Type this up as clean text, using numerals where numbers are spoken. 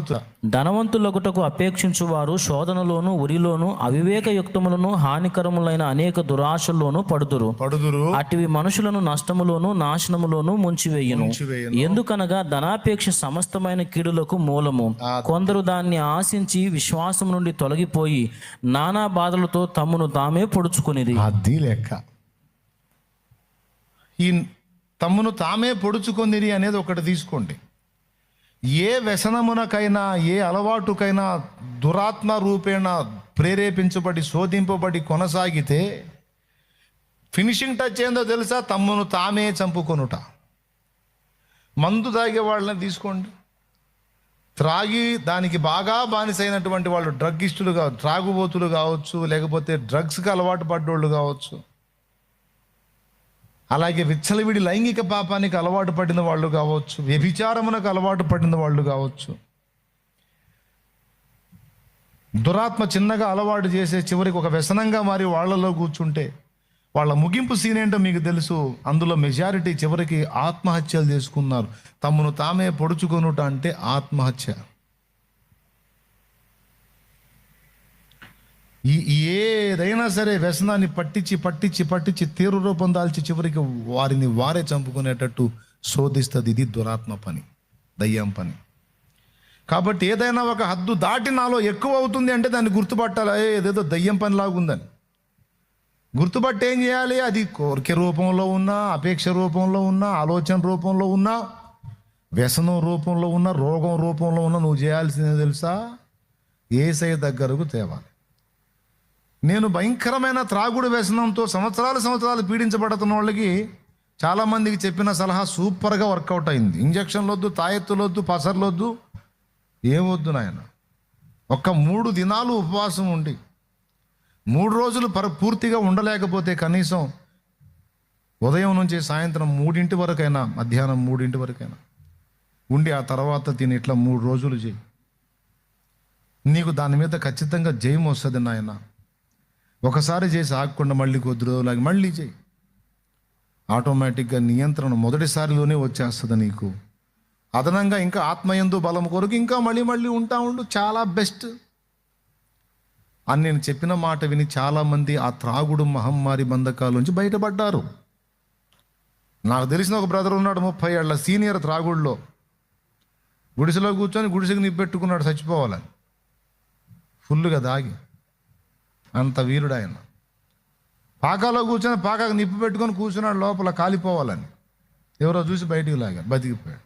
ధనవంతుల. ధనవంతులగుటకు అపేక్షించువారు శోధనలోను ఉరిలోను అవివేకయుక్తములను హానికరములైన అనేక దురాశల్లోను పడుదురు. అటివి మనుషులను నష్టములోను నాశనములోను ముంచివేయును. ఎందుకనగా ధనాపేక్ష సమస్తమైన కీడులకు మూలము. కొందరు దాన్ని ఆశించి విశ్వాసం నుండి తొలగిపోయి నానా బాధలతో తమ్మును తామే పొడుచుకునేది. అది లెక్క. ఈ తమ్మును తామే పొడుచుకొనిది అనేది ఒకటి తీసుకోండి. ఏ వ్యసనమునకైనా ఏ అలవాటుకైనా దురాత్మ రూపేణ ప్రేరేపించబడి శోధింపబడి కొనసాగితే ఫినిషింగ్ టచ్ ఏందో తెలుసా? తమ్మును తామే చంపుకొనుట. మందు తాగే వాళ్ళని తీసుకోండి, త్రాగి దానికి బాగా బానిసైనటువంటి వాళ్ళు డ్రగ్గిస్టులు త్రాగుబోతులు కావచ్చు, లేకపోతే డ్రగ్స్కి అలవాటు పడ్డోళ్ళు కావచ్చు, అలాగే విచ్చలవిడి లైంగిక పాపానికి అలవాటు పడిన వాళ్ళు కావచ్చు, వ్యభిచారమునకు అలవాటు పడిన వాళ్ళు కావచ్చు. దురాత్మ చిన్నగా అలవాటు చేసే చివరికి ఒక వ్యసనంగా మారి వాళ్ళలో కూర్చుంటే వాళ్ళ ముగింపు సీన్ ఏంటో మీకు తెలుసు. అందులో మెజారిటీ చివరికి ఆత్మహత్యలు చేసుకున్నారు. తమను తామే పొడుచుకొనుట అంటే ఆత్మహత్య. ఏదైనా సరే వ్యసనాన్ని పట్టించి తీవ్ర రూపం దాల్చి చివరికి వారిని వారే చంపుకునేటట్టు శోధిస్తుంది. ఇది దురాత్మ పని, దయ్యం పని. కాబట్టి ఏదైనా ఒక హద్దు దాటి నాలో ఎక్కువ అవుతుంది అంటే దాన్ని గుర్తుపట్టాలి. ఏదేదో దయ్యం పనిలాగా ఉందని గుర్తుపట్టి ఏం చేయాలి? అది కోరిక రూపంలో ఉన్నా, అపేక్ష రూపంలో ఉన్నా, ఆలోచన రూపంలో ఉన్నా, వ్యసనం రూపంలో ఉన్నా, రోగం రూపంలో ఉన్నా, నువ్వు చేయాల్సిందే తెలుసా? యేసయ్య దగ్గరకు తేవాలి. నేను భయంకరమైన త్రాగుడు వ్యసనంతో సంవత్సరాలు పీడించబడుతున్న వాళ్ళకి చాలామందికి చెప్పిన సలహా సూపర్గా వర్కౌట్ అయింది. ఇంజక్షన్లు వద్దు, తాయెత్తులు వద్దు, పసర్లు వద్దు, ఏమొద్దు నాయన. 3 దినాలు ఉపవాసం ఉండి 3 రోజులు పూర్తిగా ఉండలేకపోతే కనీసం ఉదయం నుంచి సాయంత్రం 3 వరకైనా, మధ్యాహ్నం 3 వరకైనా ఉండి ఆ తర్వాత తిని ఇట్లా 3 రోజులు చేయి. నీకు దాని మీద ఖచ్చితంగా జయం వస్తుంది నాయన. ఒకసారి చేసి ఆగకుండా మళ్ళీ కొద్ది రోజులాగి మళ్ళీ చేయి. ఆటోమేటిక్గా నియంత్రణ మొదటిసారిలోనే వచ్చేస్తుంది నీకు. అదనంగా ఇంకా ఆత్మయందు బలం కొరకు ఇంకా మళ్ళీ ఉంటా ఉండు, చాలా బెస్ట్ అని నేను చెప్పిన మాట విని చాలామంది ఆ త్రాగుడు మహమ్మారి బంధకాల నుంచి బయటపడ్డారు. నాకు తెలిసిన ఒక బ్రదర్ ఉన్నాడు, 30 ఏళ్ల సీనియర్ త్రాగుడులో. గుడిసెలో కూర్చొని గుడిసెకి నిప్పెట్టుకున్నాడు చచ్చిపోవాలని, ఫుల్గా దాగి. అంత వీరుడు ఆయన. పాకాలో కూర్చొని పాకాకు నిప్పు పెట్టుకొని కూర్చున్నాడు లోపల కాలిపోవాలని. ఎవరో చూసి బయటికి లాగారు, బతికిపోయాడు.